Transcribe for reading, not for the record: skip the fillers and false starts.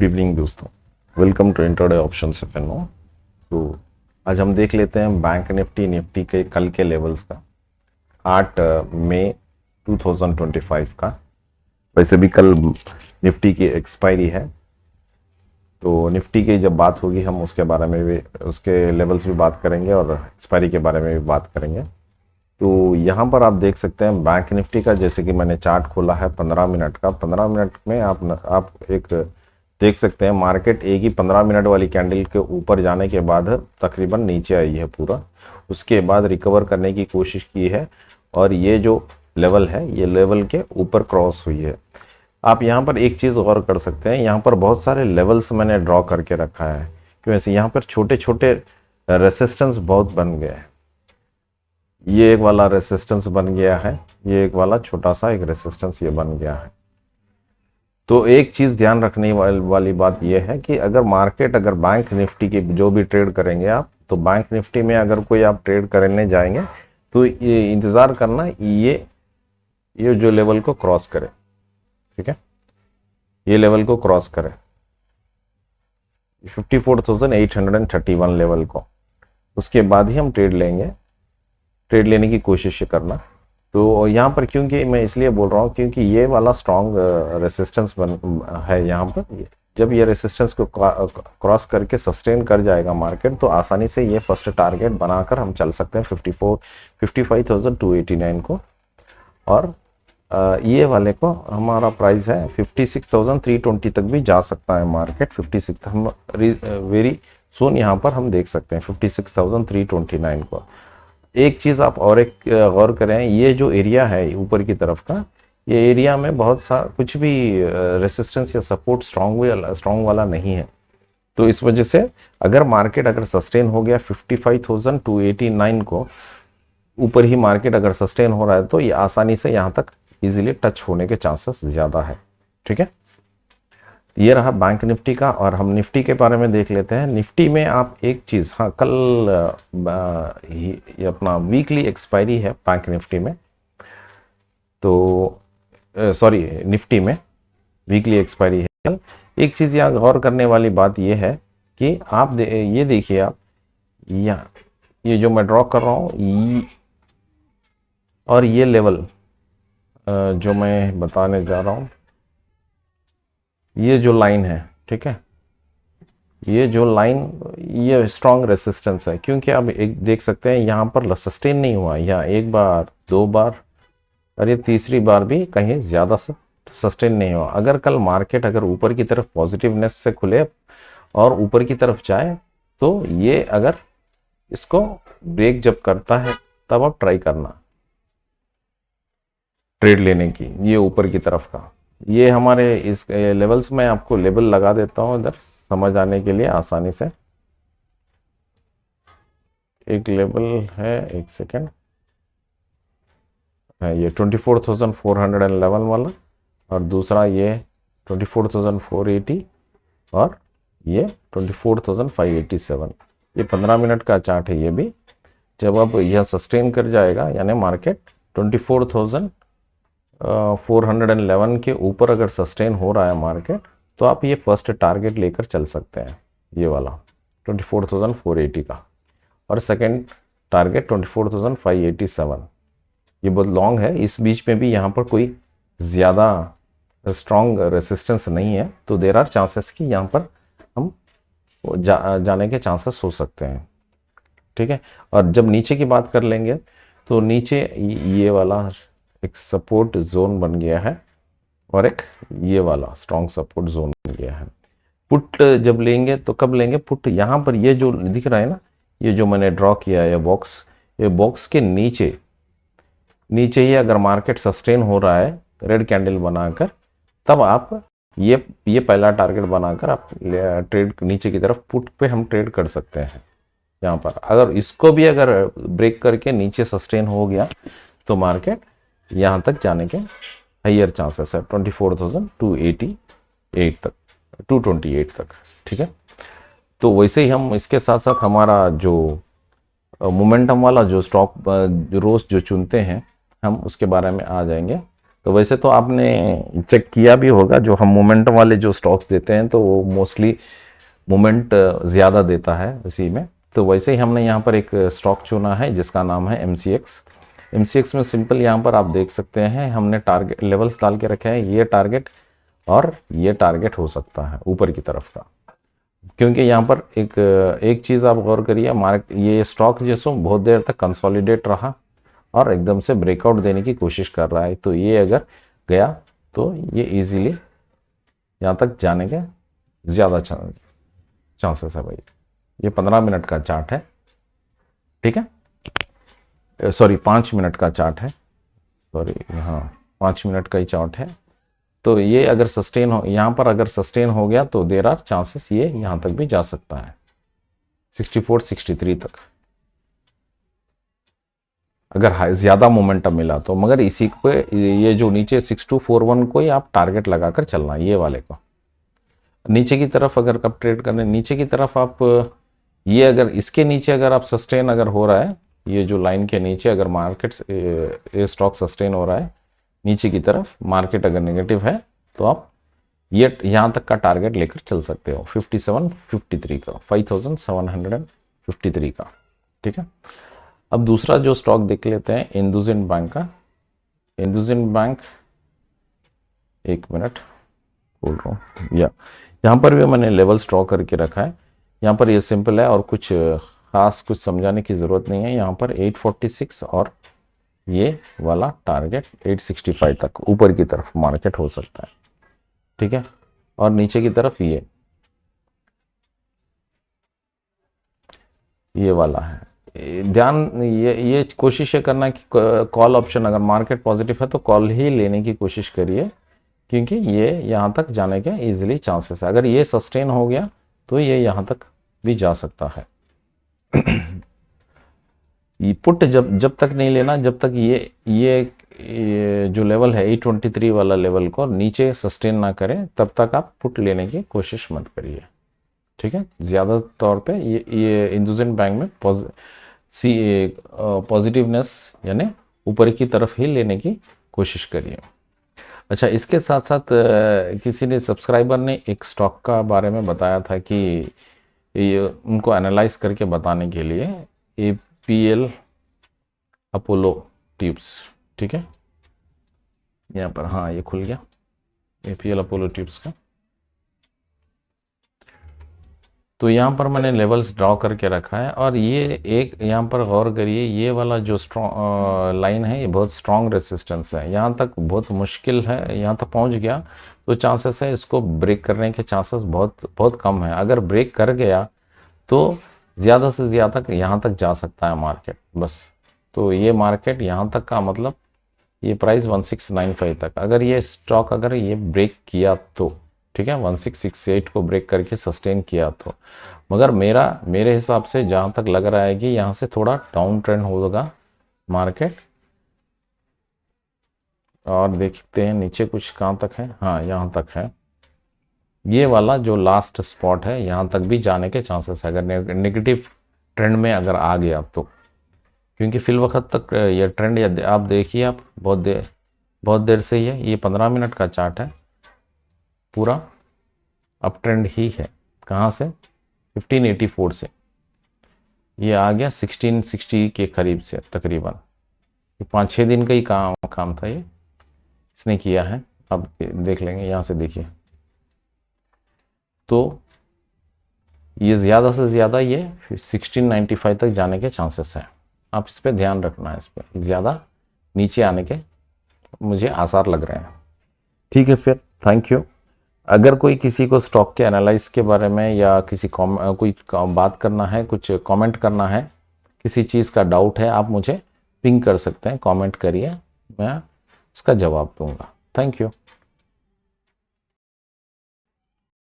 Good evening दोस्तों, welcome to इंट्रोडे option F&O. तो आज हम देख लेते हैं बैंक निफ्टी के कल के लेवल्स का 8 मई 2025 का। वैसे भी कल निफ्टी की एक्सपायरी है, तो निफ्टी की जब बात होगी हम उसके बारे में भी, उसके लेवल्स भी बात करेंगे और एक्सपायरी के बारे में भी बात करेंगे। तो यहाँ पर आप देख सकते हैं बैंक निफ्टी का, जैसे कि मैंने चार्ट खोला है 15 मिनट का। 15 मिनट में आप एक देख सकते हैं मार्केट एक ही 15 मिनट वाली कैंडल के ऊपर जाने के बाद तकरीबन नीचे आई है पूरा। उसके बाद रिकवर करने की कोशिश की है और ये जो लेवल है ये लेवल के ऊपर क्रॉस हुई है। आप यहाँ पर एक चीज़ गौर कर सकते हैं, यहाँ पर बहुत सारे लेवल्स मैंने ड्रॉ करके रखा है, क्यों ऐसे यहाँ पर छोटे छोटे रेसिस्टेंस बहुत बन गए हैं। ये एक वाला रेसिस्टेंस बन गया है, ये एक वाला छोटा सा एक रेसिस्टेंस ये बन गया है। तो एक चीज़ ध्यान रखने वाली बात यह है कि अगर मार्केट, अगर बैंक निफ्टी की जो भी ट्रेड करेंगे आप, तो बैंक निफ्टी में अगर कोई आप ट्रेड करने जाएंगे तो ये इंतज़ार करना ये जो लेवल को क्रॉस करे, ठीक है, ये लेवल को क्रॉस करे 54,831 लेवल को, उसके बाद ही हम ट्रेड लेंगे, ट्रेड लेने की कोशिश करना। तो यहाँ पर क्योंकि मैं इसलिए बोल रहा हूँ क्योंकि ये वाला स्ट्रॉन्ग रेसिस्टेंस है यहाँ पर। जब ये रेसिस्टेंस को क्रॉस करके सस्टेन कर जाएगा मार्केट, तो आसानी से ये फर्स्ट टारगेट बनाकर हम चल सकते हैं 55,289 को। और ये वाले को हमारा प्राइस है 56,320 तक भी जा सकता है मार्केट। 56 हम वेरी सून यहाँ पर हम देख सकते हैं 56,329 को। एक चीज़ आप और एक गौर करें, ये जो एरिया है ऊपर की तरफ का, ये एरिया में बहुत सा कुछ भी रेसिस्टेंस या सपोर्ट स्ट्रॉन्ग वाला नहीं है। तो इस वजह से अगर मार्केट अगर सस्टेन हो गया 55,289 को ऊपर ही मार्केट अगर सस्टेन हो रहा है, तो ये आसानी से यहाँ तक इजीली टच होने के चांसेस ज़्यादा है, ठीक है। ये रहा बैंक निफ्टी का। और हम निफ्टी के बारे में देख लेते हैं। निफ्टी में आप एक चीज़, हाँ, कल ये अपना वीकली एक्सपायरी है बैंक निफ्टी में, तो सॉरी निफ्टी में वीकली एक्सपायरी है कल। एक चीज़ यहाँ गौर करने वाली बात ये है कि आप ये देखिए, आप यहाँ ये जो मैं ड्रॉ कर रहा हूँ और ये लेवल जो मैं बताने जा रहा हूँ, ये जो लाइन है, ठीक है, ये जो लाइन, ये स्ट्रॉन्ग रेसिस्टेंस है, क्योंकि आप एक देख सकते हैं यहाँ पर सस्टेन नहीं हुआ, यहाँ एक बार, दो बार और ये तीसरी बार भी कहीं ज़्यादा सस्टेन नहीं हुआ। अगर कल मार्केट अगर ऊपर की तरफ पॉजिटिवनेस से खुले और ऊपर की तरफ जाए, तो ये अगर इसको ब्रेक जब करता है तब आप ट्राई करना ट्रेड लेने की, ये ऊपर की तरफ का। ये हमारे इस लेवल्स में आपको लेबल लगा देता हूँ इधर समझ आने के लिए आसानी से। एक लेबल है, एक सेकेंड, है ये 24,411 वाला, और दूसरा ये 24,480 और ये 24,587। ये 15 मिनट का चार्ट है। ये भी जब अब यह सस्टेन कर जाएगा, यानी मार्केट 24,411 के ऊपर अगर सस्टेन हो रहा है मार्केट, तो आप ये फर्स्ट टारगेट लेकर चल सकते हैं, ये वाला 24,480 का। और सेकेंड टारगेट 24,587। ये बहुत लॉन्ग है, इस बीच में भी यहाँ पर कोई ज़्यादा स्ट्रॉन्ग रेसिस्टेंस नहीं है, तो देर आर चांसेस कि यहाँ पर हम जाने के चांसेस हो सकते हैं, ठीक है। और जब नीचे की बात कर लेंगे, तो नीचे ये वाला एक सपोर्ट जोन बन गया है और एक ये वाला स्ट्रॉन्ग सपोर्ट जोन बन गया है। पुट जब लेंगे तो कब लेंगे पुट? यहाँ पर ये जो दिख रहा है ना, ये जो मैंने ड्रॉ किया है बॉक्स, ये बॉक्स के नीचे ही अगर मार्केट सस्टेन हो रहा है रेड कैंडल बनाकर, तब आप ये पहला टारगेट बनाकर आप ट्रेड नीचे की तरफ पुट पे हम ट्रेड कर सकते हैं। यहाँ पर अगर इसको भी अगर ब्रेक करके नीचे सस्टेन हो गया, तो मार्केट यहाँ तक जाने के हायर चांसेस है 24,288 तक, 228 तक, ठीक है। तो वैसे ही हम इसके साथ साथ हमारा जो मोमेंटम वाला जो स्टॉक रोज जो चुनते हैं, हम उसके बारे में आ जाएंगे। तो वैसे तो आपने चेक किया भी होगा, जो हम मोमेंटम वाले जो स्टॉक्स देते हैं तो वो मोस्टली मोमेंट ज़्यादा देता है इसी में। तो वैसे ही हमने यहाँ पर एक स्टॉक चुना है जिसका नाम है MCX। MCX में सिंपल यहाँ पर आप देख सकते हैं हमने टारगेट लेवल्स डाल के रखे हैं, ये टारगेट और ये टारगेट हो सकता है ऊपर की तरफ का। क्योंकि यहाँ पर एक चीज़ आप गौर करिए, ये स्टॉक जैसो बहुत देर तक कंसोलिडेट रहा और एकदम से ब्रेकआउट देने की कोशिश कर रहा है। तो ये अगर गया तो ये इजीली यहाँ तक जाने के ज़्यादा चांसेस है भाई। ये 15 मिनट का चार्ट है, ठीक है, सॉरी 5 मिनट का चार्ट है, सॉरी हाँ 5 मिनट का ही चार्ट है। तो ये अगर सस्टेन हो, यहाँ पर अगर सस्टेन हो गया तो देर आर चांसेस ये यहाँ तक भी जा सकता है 64 63 तक, अगर ज़्यादा मोमेंटम मिला तो। मगर इसी को ये जो नीचे 6241 को ही आप टारगेट लगाकर चलना, ये वाले को नीचे की तरफ अगर कब ट्रेड करने, नीचे की तरफ आप ये अगर इसके नीचे अगर आप सस्टेन अगर हो रहा है, ये जो लाइन के नीचे अगर मार्केट ये स्टॉक सस्टेन हो रहा है नीचे की तरफ, मार्केट अगर नेगेटिव है तो आप ये यहाँ तक का टारगेट लेकर चल सकते हो 5753 का, 5753 का, ठीक है। अब दूसरा जो स्टॉक देख लेते हैं इंडसइंड बैंक का। इंडसइंड बैंक, एक मिनट बोल रहा हूँ, यहाँ पर भी मैंने लेवल ड्रॉ करके रखा है। यहाँ पर ये सिंपल है और कुछ खास कुछ समझाने की ज़रूरत नहीं है। यहाँ पर 846 और ये वाला टारगेट 865 तक ऊपर की तरफ मार्केट हो सकता है, ठीक है। और नीचे की तरफ ये वाला है। ध्यान ये कोशिश है करना कि कॉल ऑप्शन अगर मार्केट पॉजिटिव है तो कॉल ही लेने की कोशिश करिए, क्योंकि ये यहाँ तक जाने के इजीली चांसेस है। अगर ये सस्टेन हो गया तो ये यहाँ तक भी जा सकता है। ये पुट जब तक नहीं लेना जब तक ये जो लेवल है 823 वाला लेवल को नीचे सस्टेन ना करें, तब तक आप पुट लेने की कोशिश मत करिए, ठीक है। ज़्यादा तौर पे ये इंडसइंड बैंक में पॉजिटिवनेस यानी ऊपर की तरफ ही लेने की कोशिश करिए। अच्छा, इसके साथ साथ किसी ने सब्सक्राइबर ने एक स्टॉक का बारे में बताया था कि ये उनको एनालाइज करके बताने के लिए APL अपोलो ट्यूब्स, ठीक है। यहाँ पर हाँ ये खुल गया APL अपोलो ट्यूब्स का। तो यहाँ पर मैंने लेवल्स ड्रॉ करके रखा है और ये एक यहाँ पर गौर करिए, ये वाला जो स्ट्रॉन्ग लाइन है ये बहुत स्ट्रॉन्ग रेसिस्टेंस है, यहाँ तक बहुत मुश्किल है, यहाँ तक पहुँच गया तो चांसेस है इसको ब्रेक करने के चांसेस बहुत बहुत कम है। अगर ब्रेक कर गया तो ज़्यादा से ज़्यादा यहाँ तक जा सकता है मार्केट, बस। तो ये मार्केट यहाँ तक का मतलब ये प्राइस 1695 तक, अगर ये स्टॉक अगर ये ब्रेक किया तो ठीक है, 1668 को ब्रेक करके सस्टेन किया तो। मगर मेरे हिसाब से जहाँ तक लग रहा है कि यहाँ से थोड़ा डाउन ट्रेंड होगा मार्केट। और देखते हैं नीचे कुछ कहाँ तक है, हाँ यहाँ तक है। ये वाला जो लास्ट स्पॉट है यहाँ तक भी जाने के चांसेस है अगर नेगेटिव ट्रेंड में अगर आ गया तो, क्योंकि फिल वक्त तक ये ट्रेंड आप देखिए, आप बहुत देर से ही है। ये 15 मिनट का चार्ट है, पूरा अप ट्रेंड ही है। कहाँ से? 1584 से ये आ गया 1660 के करीब से तकरीबन। 5-6 दिन का ही काम था ये इसने किया है। अब देख लेंगे यहाँ से, देखिए तो ये ज़्यादा से ज़्यादा ये 1695 तक जाने के चांसेस हैं। आप इस पर ध्यान रखना है, इस पर ज़्यादा नीचे आने के मुझे आसार लग रहे हैं, ठीक है। फिर थैंक यू। अगर कोई किसी को स्टॉक के एनालाइज के बारे में या किसी कोई बात करना है, कुछ कमेंट करना है, किसी चीज़ का डाउट है, आप मुझे पिंग कर सकते हैं, कमेंट करिए, मैं उसका जवाब दूंगा। Thank you.